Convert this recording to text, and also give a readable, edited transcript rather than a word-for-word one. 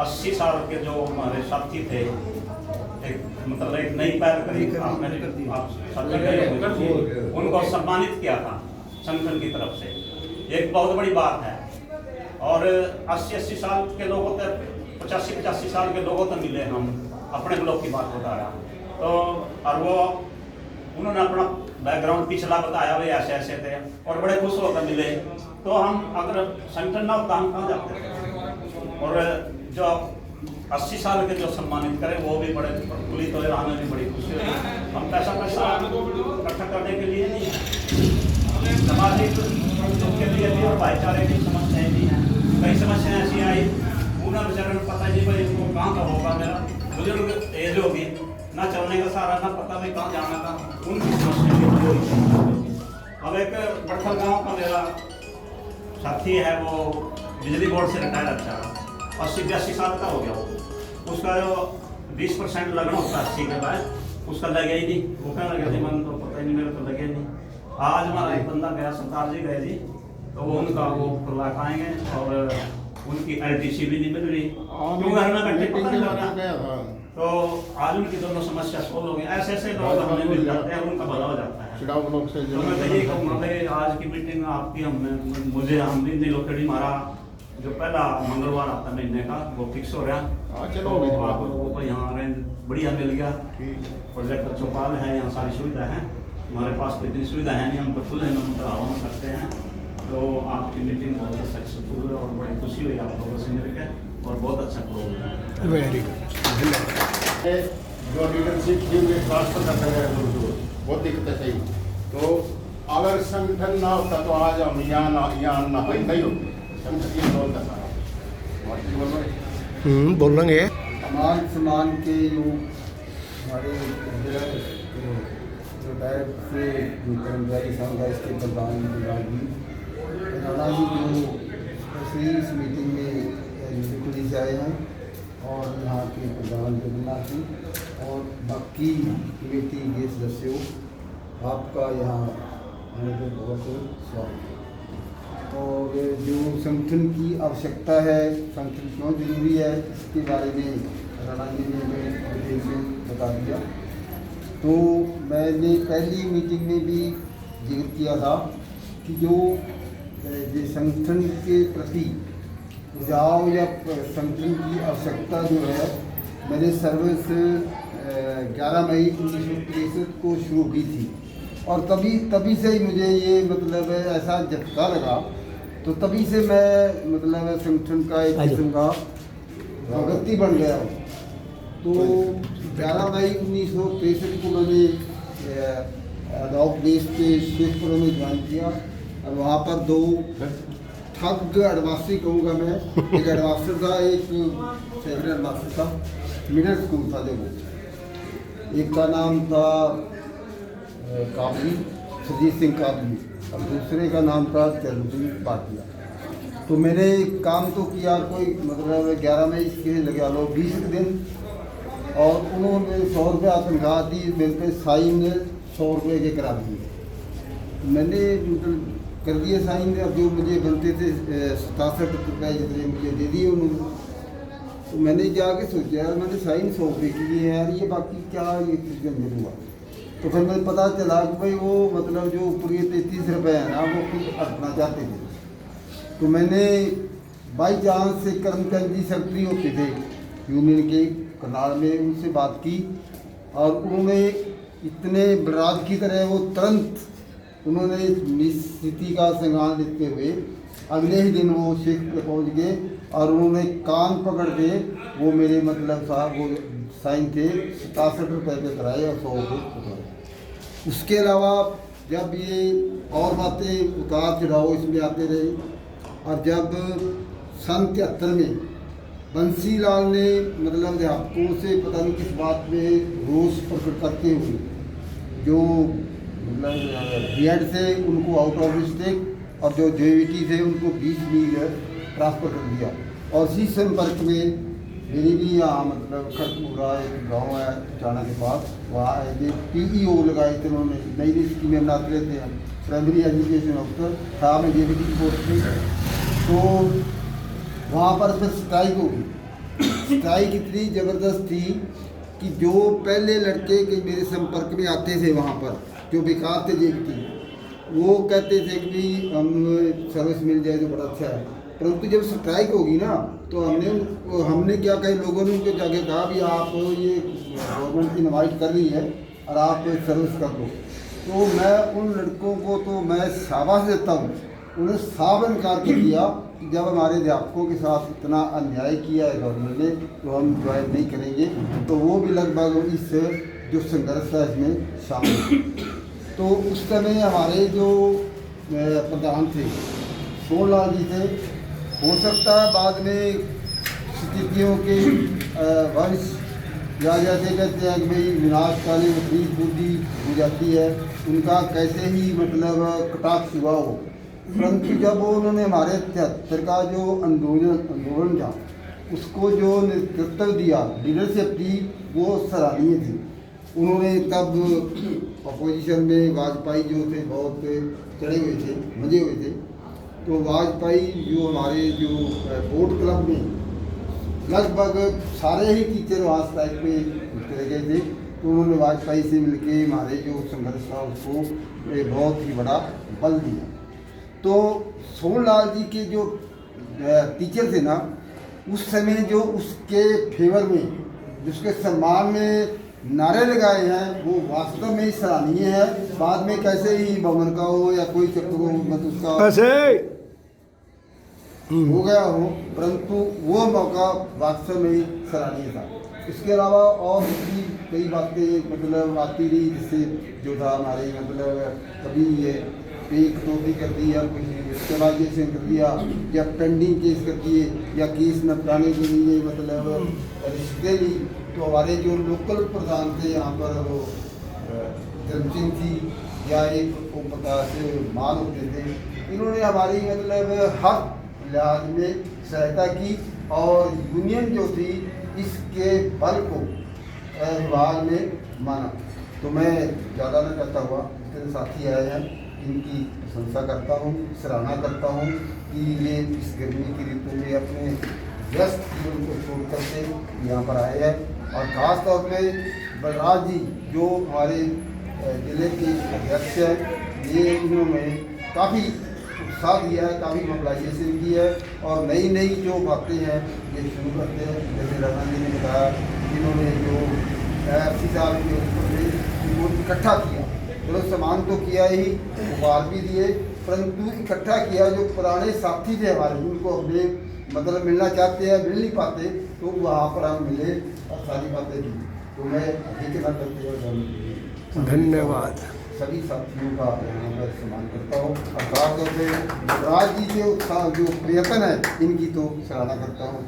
80 साल के जो हमारे साथी थे, एक मतलब एक नई पहल करी, आप सब गए होंगे, उनको सम्मानित किया था संगठन की तरफ से। एक बहुत बड़ी बात है। और 80 साल के लोगों तक, 85 साल के लोगों तक मिले हम, अपने ब्लॉक की बात बता रहा तो, और वो उन्होंने अपना बैकग्राउंड पिछला बताया, वे ऐसे ऐसे थे और बड़े खुश होकर मिले। तो हम अगर संगठन ना होता हम कहाँ जाते थे। और जो 80 साल के जो सम्मानित करें वो भी बड़े प्रफुल्लित हुए, हमें भी बड़ी खुशी हुई। हम पैसा इकट्ठा करने के लिए नहीं है, सामाजिक दुख के लिए भी और भाईचारे की समस्याएं भी हैं। कई समस्याएं ऐसी आई, उन्हें बेचारे को पता नहीं भाई इसको कहाँ का होगा, मेरा बुजुर्ग एज होगी, ना चलने का सहारा, ना पता भाई कहाँ जाना था, उनकी समस्या भी। अब एक बड़खल गाँव का मेरा साथी है, वो बिजली बोर्ड से रिटायर, अच्छा 80-82 साल का हो गया वो। उसका जो 20% लगना होता है 80 के बाद, उसका लगे ही नहीं। वो कहने लगे थे मन तो पता ही नहीं, मेरे तो लगे नहीं। आज हमारा एक बंदा गया, सरदार जी गए जी, तो वो उनका वो करवा पाएंगे और उनकी LTC भी नहीं मिल रही, क्यों घर में बैठे पता नहीं लग रहा। तो आज उनकी दोनों समस्या सोल्व हो गई। ऐसे ऐसे लोग हमें मिल जाते हैं, उनका भला हो जाता है। तो मैं तो ये कहूँगा भाई आज की मीटिंग आपकी मुझे हम भी लोकेडी हमारा जो पहला मंगलवार आता महीने का वो फिक्स हो रहा। चलो आप लोगों को यहाँ रेंज बढ़िया मिल गया, प्रोजेक्ट चौपाल है, यहाँ सारी सुविधा है। हमारे पास कोई इतनी सुविधा है नहीं, हम तो खुले में हम सकते हैं। तो आपकी मीटिंग बहुत सक्सेसफुल हुई और बड़ी खुशी हुई आप लोगों से मिल के, और बहुत अच्छा प्रोग्राम। Very good. जो लीडरशिप टीम में ट्रांसफर करते हैं बहुत दिक्कत है। तो अगर संगठन ना होता तो आज हम यहाँ ना नहीं होते। बोलेंगे मान सम्मान के लोग हमारे रिटायर्ड से जो कर्मचारी संघ है इसके प्रधान राणा जी जो इस मीटिंग में जुड़ी से आए हैं, और यहाँ के प्रधान जगन्नाथ जी और बाकी कमेटी के सदस्यों, आपका यहाँ आने पर बहुत स्वागत है। और जो संगठन की आवश्यकता है, संगठन क्यों जरूरी है, इसके बारे में राणा जी ने हमें डिटेल से बता दिया। तो मैंने पहली मीटिंग में भी जिक्र किया था कि जो संगठन के प्रति जुझाव या संगठन की आवश्यकता जो है, मैंने सर्विस 11 मई 1963 को शुरू की थी। और तभी से ही मुझे ये मतलब ऐसा झटका लगा, तो तभी से मैं मतलब संगठन का एक किस्म का व्यक्ति बन गया हूँ। तो 11 मई 1963 को मैंने अडॉक बेस पे शेखपुर में ज्वाइन किया, और वहाँ पर 2 ठग एडवांसरी कहूँगा मैं, एक एडवांसर था, एक सेकंड एडवांसर था, मिडिल स्कूल था देखो। एक का नाम था काबली, सुजीत सिंह काबली, और दूसरे का नाम था चरणजीत पाटिया। तो मैंने काम तो किया कोई मतलब 11 मई इसके लगा लो 20 दिन, और उन्होंने 100 रुपया तनख्वाह दी, मेरे पे साइन ने 100 रुपये के करा दिए। मैंने मतलब कर दिए साइन, अब जो मुझे बनते थे 67 रुपये जितने मुझे दे दिए उन्होंने। तो मैंने जाके सोचा यार मैंने साइन 100 रुपये की है यार, ये बाकी क्या ये जंजट हुआ। तो फिर मुझे पता चला कि भाई वो मतलब जो ऊपर ये 33 रुपये है ना, वो खुद हटना चाहते थे। तो मैंने बाई चांस से कर्मचंद जी सेक्रेटरी होते थे यूनियन के करनाल में, उनसे बात की, और उन्होंने इतने बराज की तरह वो तुरंत उन्होंने स्थिति का संज्ञान लेते हुए अगले ही दिन वो शेखपुर पहुँच गए, और उन्होंने कान पकड़ के वो मेरे मतलब साहब वो साइन थे 67 रुपये पे कराए और 100 रुपये कराए। उसके अलावा जब ये और बातें उतार चढ़ाव इसमें आते रहे, और जब सन 73 में बंसी लाल ने मतलब अध्यापकों से पता नहीं किस बात में रोष प्रकट करते हुए जो मतलब BEd से उनको आउट ऑफ डिस्ट्रिक्ट, और जो JVT थे उनको 20 मील ट्रांसफ़र कर दिया। और इसी संपर्क में मेरी भी यहाँ मतलब खड़कपुरा एक गांव है चाणा के पास, वहाँ ये PEO लगाए थे उन्होंने, नई नई स्कीमें बनाते रहते हैं, प्राइमरी एजुकेशन ऑफिसर था मैं JVT की पोस्ट पे। तो वहाँ पर फिर स्ट्राइक होगी, स्ट्राइक इतनी ज़बरदस्त थी कि जो पहले लड़के के मेरे संपर्क में आते थे वहाँ पर, जो बेकार थे देखती, वो कहते थे कि भाई हम सर्विस मिल जाए तो बड़ा अच्छा है। परंतु जब स्ट्राइक होगी ना तो हमने क्या कहे, लोगों ने उनको जाके कहा भी आप ये गवर्नमेंट इनवाइट कर रही है और आप सर्विस कर दो। तो मैं उन लड़कों को तो मैं शाबाश देता हूँ, उन्हें साफ इनकार कर दिया कि जब हमारे अध्यापकों के साथ इतना अन्याय किया है गवर्नमेंट ने तो हम ज्वाइन नहीं करेंगे। तो वो भी लगभग इस जो संघर्ष था इसमें शामिल थे। तो उस समय हमारे जो प्रधान थे सोनलाल जी थे, हो सकता है बाद में स्थितियों के वंश या जैसे कहते हैं कि भाई विनाशकालीन विपरीत बुद्धि हो जाती है, उनका कैसे ही मतलब कटाक्ष हुआ हो। परंतु जब उन्होंने हमारे 73 का जो आंदोलन था उसको जो नेतृत्व दिया, लीडरशिप दी, वो सराहनीय थी। उन्होंने तब अपोजिशन में वाजपेयी जो थे बहुत चढ़े हुए थे, मजे हुए थे। तो वाजपेयी जो हमारे जो बोर्ड क्लब में लगभग सारे ही टीचर वहाँ स्ट्राइक पे चले गए थे, तो उन्होंने वाजपेयी से मिलके हमारे जो संघर्ष था उसको बहुत ही बड़ा बल दिया। तो सोनलाल जी के जो टीचर थे ना, उस समय जो उसके फेवर में, जिसके सम्मान में नारे लगाए हैं, वो वास्तव में ही सराहनीय है। बाद में कैसे ही बमन का हो या कोई चक्कर हो, मतलब उसका हो गया हो, परंतु वो मौका वास्तव में ही सराहनीय था। इसके अलावा और भी कई बातें मतलब आती रही, जिससे जो था हमारे मतलब कभी ये एक टोपी कर दी या कुछ स्टेलाइजेशन कर दिया या पेंडिंग केस कर दिए या केस में निपटाने के लिए मतलब रिश्ते ली। तो हमारे जो लोकल प्रधान थे यहाँ पर, वो धर्म सिंह थी या एक प्रकाश मान होते थे, इन्होंने हमारी मतलब हर लिहाज में सहायता की और यूनियन जो थी इसके बल को विभाग में माना। तो मैं ज़्यादा न करता हुआ, जितने साथी आए हैं इनकी प्रशंसा करता हूँ, सराहना करता हूँ कि ये इस गर्मी की ऋतु में अपने व्यस्त जीवन को छोड़ करके यहाँ पर आए हैं। और ख़ास तौर पे बलराज जी जो हमारे ज़िले के अध्यक्ष हैं, ये इन्होंने काफ़ी उत्साह दिया है, काफ़ी मोबिलाइजेशन की है और नई नई जो बातें हैं ये शुरू करते हैं। जैसे राणा जी ने बताया, इन्होंने जो FC साहब के ऊपर इनको इकट्ठा किया, चलो सम्मान तो किया ही, उपहार भी दिए, परंतु इकट्ठा किया जो पुराने साथी थे हमारे, उनको अपने मतलब मिलना चाहते हैं, मिल नहीं पाते, तो वहाँ पर हम मिले और सारी बातें की। तो मैं अभी के साथ धन्यवाद सभी साथियों का यहाँ पर सम्मान करता हूँ और खासतौर पर राज जी के उत्साह जो प्रयत्न है इनकी तो सराहना करता हूँ।